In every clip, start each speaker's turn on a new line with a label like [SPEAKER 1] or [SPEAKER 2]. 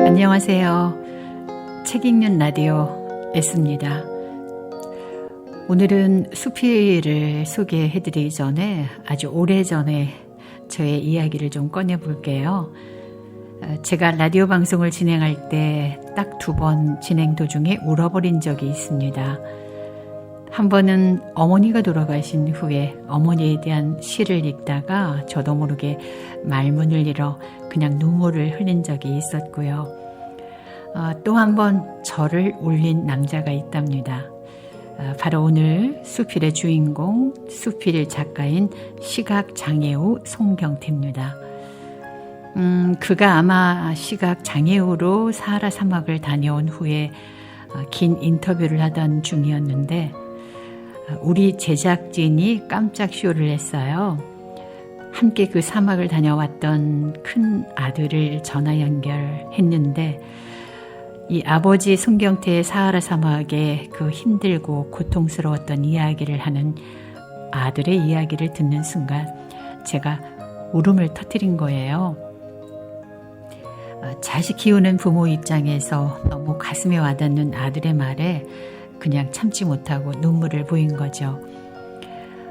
[SPEAKER 1] 안녕하세요. 책 읽는 라디오 S입니다. 오늘은 수필을 소개해드리기 전에 아주 오래전에 저의 이야기를 좀 꺼내볼게요. 제가 라디오 방송을 진행할 때 딱 2번 진행 도중에 울어버린 적이 있습니다. 한 번은 어머니가 돌아가신 후에 어머니에 대한 시를 읽다가 저도 모르게 말문을 잃어 그냥 눈물을 흘린 적이 있었고요. 또 한 번 저를 울린 남자가 있답니다. 바로 오늘 수필의 주인공, 수필 작가인 시각장애우 송경태입니다. 그가 아마 시각장애우로 사하라 사막을 다녀온 후에 긴 인터뷰를 하던 중이었는데 우리 제작진이 깜짝 쇼를 했어요. 함께 그 사막을 다녀왔던 큰 아들을 전화 연결했는데 이 아버지 송경태의 사하라 사막의 그 힘들고 고통스러웠던 이야기를 하는 아들의 이야기를 듣는 순간 제가 울음을 터뜨린 거예요. 자식 키우는 부모 입장에서 너무 가슴에 와닿는 아들의 말에 그냥 참지 못하고 눈물을 보인 거죠.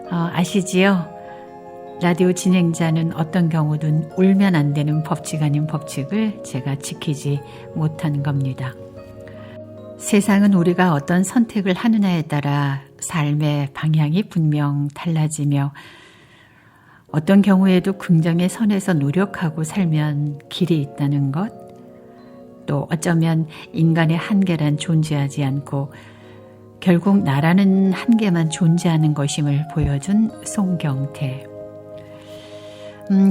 [SPEAKER 1] 아시지요? 라디오 진행자는 어떤 경우든 울면 안 되는 법칙 아닌 법칙을 제가 지키지 못한 겁니다. 세상은 우리가 어떤 선택을 하느냐에 따라 삶의 방향이 분명 달라지며 어떤 경우에도 긍정의 선에서 노력하고 살면 길이 있다는 것, 또 어쩌면 인간의 한계란 존재하지 않고 결국 나라는 한계만 존재하는 것임을 보여준 송경태.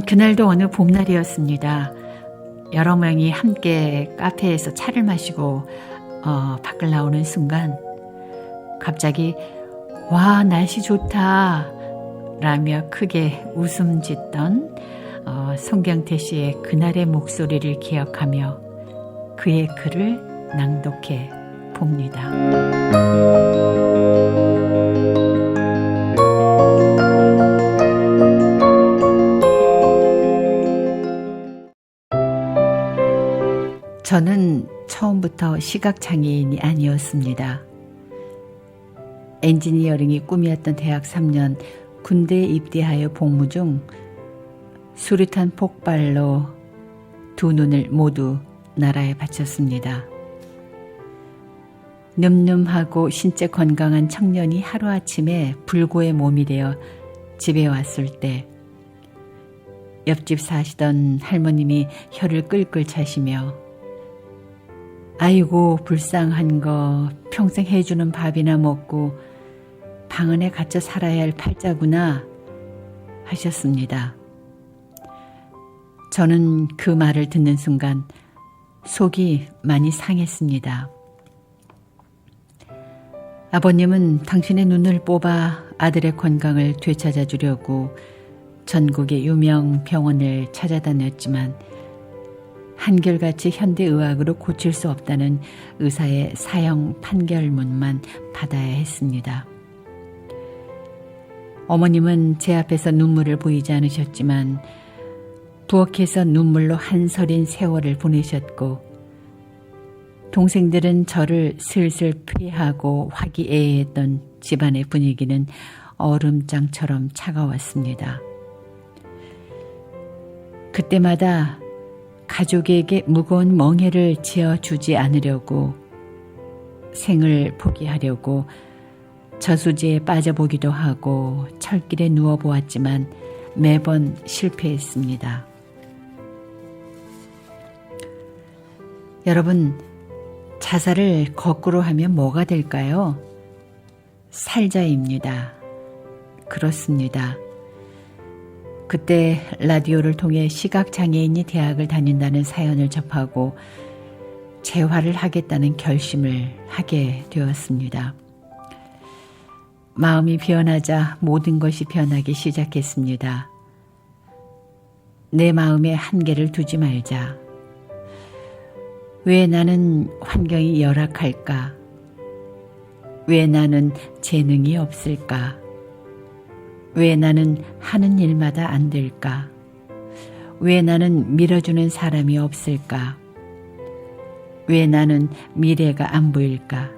[SPEAKER 1] 그날도 어느 봄날이었습니다. 여러 명이 함께 카페에서 차를 마시고 밖을 나오는 순간 갑자기 와 날씨 좋다 라며 크게 웃음 짓던 송경태 씨의 그날의 목소리를 기억하며 그의 글을 낭독해 봅니다. 저는 처음부터 시각장애인이 아니었습니다. 엔지니어링이 꿈이었던 대학 3년 군대에 입대하여 복무 중 수류탄 폭발로 2 눈을 모두 나라에 바쳤습니다. 늠름하고 신체 건강한 청년이 하루아침에 불구의 몸이 되어 집에 왔을 때 옆집 사시던 할머님이 혀를 끌끌 차시며 아이고 불쌍한 거 평생 해주는 밥이나 먹고 방 안에 갇혀 살아야 할 팔자구나 하셨습니다. 저는 그 말을 듣는 순간 속이 많이 상했습니다. 아버님은 당신의 눈을 뽑아 아들의 건강을 되찾아 주려고 전국의 유명 병원을 찾아다녔지만 한결같이 현대의학으로 고칠 수 없다는 의사의 사형 판결문만 받아야 했습니다. 어머님은 제 앞에서 눈물을 보이지 않으셨지만 부엌에서 눈물로 한서린 세월을 보내셨고 동생들은 저를 슬슬 피하고 화기애애했던 집안의 분위기는 얼음장처럼 차가웠습니다. 그때마다 가족에게 무거운 멍해를 지어주지 않으려고 생을 포기하려고 저수지에 빠져보기도 하고 철길에 누워보았지만 매번 실패했습니다. 여러분, 자살을 거꾸로 하면 뭐가 될까요? 살자입니다. 그렇습니다. 그때 라디오를 통해 시각장애인이 대학을 다닌다는 사연을 접하고 재활을 하겠다는 결심을 하게 되었습니다. 마음이 변하자 모든 것이 변하기 시작했습니다. 내 마음에 한계를 두지 말자. 왜 나는 환경이 열악할까? 왜 나는 재능이 없을까? 왜 나는 하는 일마다 안 될까? 왜 나는 밀어주는 사람이 없을까? 왜 나는 미래가 안 보일까?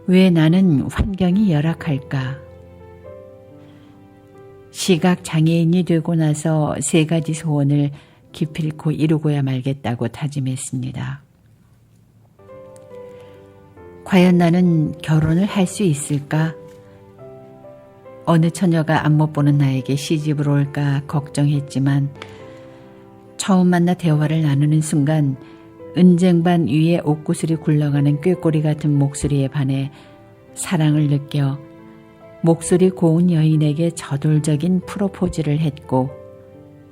[SPEAKER 1] 왜 나는 환경이 열악할까? 시각장애인이 되고 나서 3가지 소원을 기필코 이루고야 말겠다고 다짐했습니다. 과연 나는 결혼을 할 수 있을까? 어느 처녀가 안못 보는 나에게 시집을 올까 걱정했지만 처음 만나 대화를 나누는 순간 은쟁반 위에 옷구슬이 굴러가는 꾀꼬리 같은 목소리에 반해 사랑을 느껴 목소리 고운 여인에게 저돌적인 프로포즈를 했고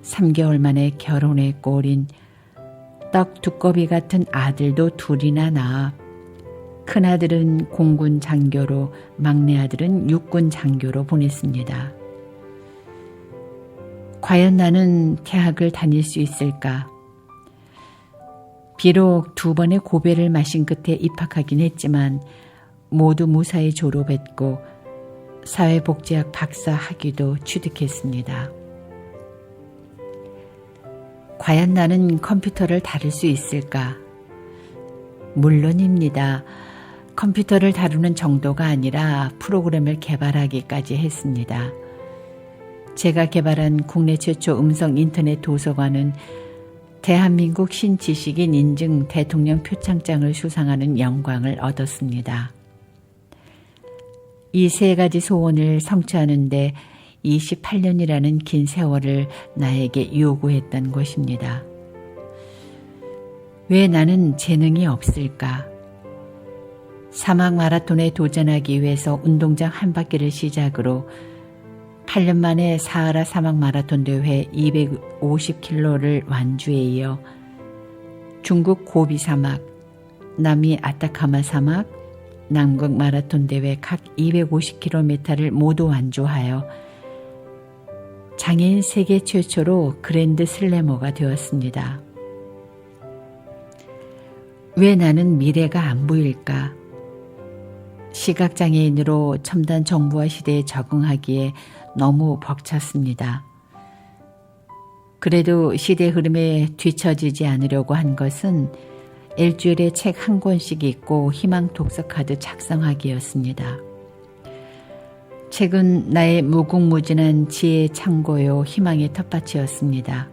[SPEAKER 1] 3개월 만에 결혼에 꼬린 떡 두꺼비 같은 아들도 2이나 낳아 큰아들은 공군 장교로 막내아들은 육군 장교로 보냈습니다. 과연 나는 대학을 다닐 수 있을까? 비록 2번의 고배를 마신 끝에 입학하긴 했지만 모두 무사히 졸업했고 사회복지학 박사 학위도 취득했습니다. 과연 나는 컴퓨터를 다룰 수 있을까? 물론입니다. 컴퓨터를 다루는 정도가 아니라 프로그램을 개발하기까지 했습니다. 제가 개발한 국내 최초 음성 인터넷 도서관은 대한민국 신지식인 인증 대통령 표창장을 수상하는 영광을 얻었습니다. 이 3가지 소원을 성취하는데 28년이라는 긴 세월을 나에게 요구했던 것입니다. 왜 나는 재능이 없을까? 사막 마라톤에 도전하기 위해서 운동장 한 바퀴를 시작으로 8년 만에 사하라 사막 마라톤 대회 250km를 완주에 이어 중국 고비 사막, 남미 아타카마 사막, 남극 마라톤 대회 각 250km를 모두 완주하여 장애인 세계 최초로 그랜드 슬래머가 되었습니다. 왜 나는 미래가 안 보일까? 시각장애인으로 첨단 정보화 시대에 적응하기에 너무 벅찼습니다. 그래도 시대 흐름에 뒤처지지 않으려고 한 것은 일주일에 책 1권씩 읽고 희망 독서 카드 작성하기였습니다. 책은 나의 무궁무진한 지혜의 창고요 희망의 텃밭이었습니다.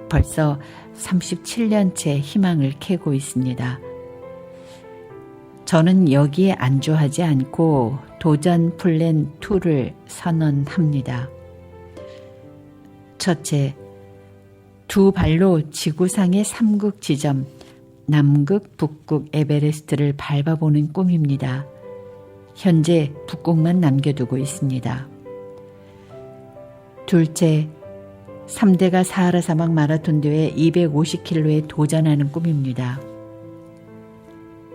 [SPEAKER 1] 벌써 37년째 희망을 캐고 있습니다. 저는 여기에 안주하지 않고 도전 플랜 2를 선언합니다. 첫째, 2발로 지구상의 3극 지점, 남극, 북극, 에베레스트를 밟아보는 꿈입니다. 현재 북극만 남겨두고 있습니다. 둘째, 3대가 사하라 사막 마라톤 대회 250km에 도전하는 꿈입니다.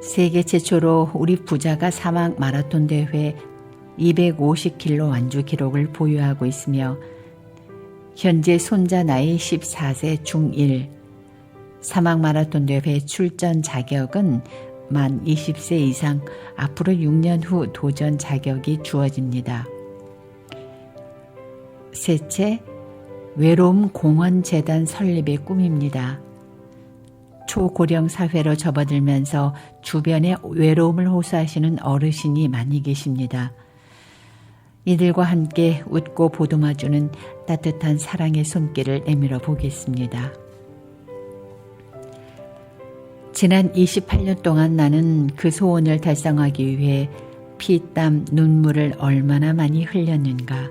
[SPEAKER 1] 세계 최초로 우리 부자가 사막 마라톤 대회 250km 완주 기록을 보유하고 있으며 현재 손자 나이 14세 중1, 사막 마라톤 대회 출전 자격은 만 20세 이상 앞으로 6년 후 도전 자격이 주어집니다. 셋째, 외로움 공헌 재단 설립의 꿈입니다. 초고령 사회로 접어들면서 주변에 외로움을 호소하시는 어르신이 많이 계십니다. 이들과 함께 웃고 보듬어주는 따뜻한 사랑의 손길을 내밀어 보겠습니다. 지난 28년 동안 나는 그 소원을 달성하기 위해 피땀 눈물을 얼마나 많이 흘렸는가.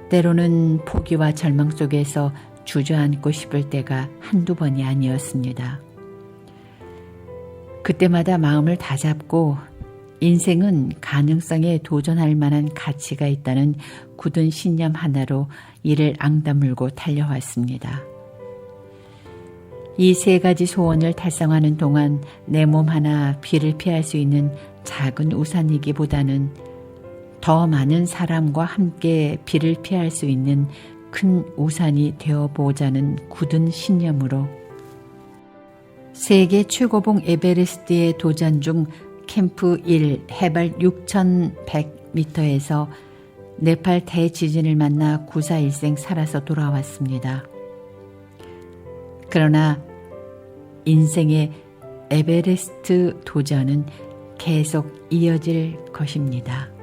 [SPEAKER 1] 때로는 포기와 절망 속에서 주저앉고 싶을 때가 한두 번이 아니었습니다. 그때마다 마음을 다잡고 인생은 가능성에 도전할 만한 가치가 있다는 굳은 신념 하나로 이를 앙다물고 달려왔습니다. 이 3가지 소원을 달성하는 동안 내 몸 하나 비를 피할 수 있는 작은 우산이기보다는 더 많은 사람과 함께 비를 피할 수 있는 큰 우산이 되어보자는 굳은 신념으로 세계 최고봉 에베레스트의 도전 중 캠프 1 해발 6,100m에서 네팔 대지진을 만나 구사일생 살아서 돌아왔습니다. 그러나 인생의 에베레스트 도전은 계속 이어질 것입니다.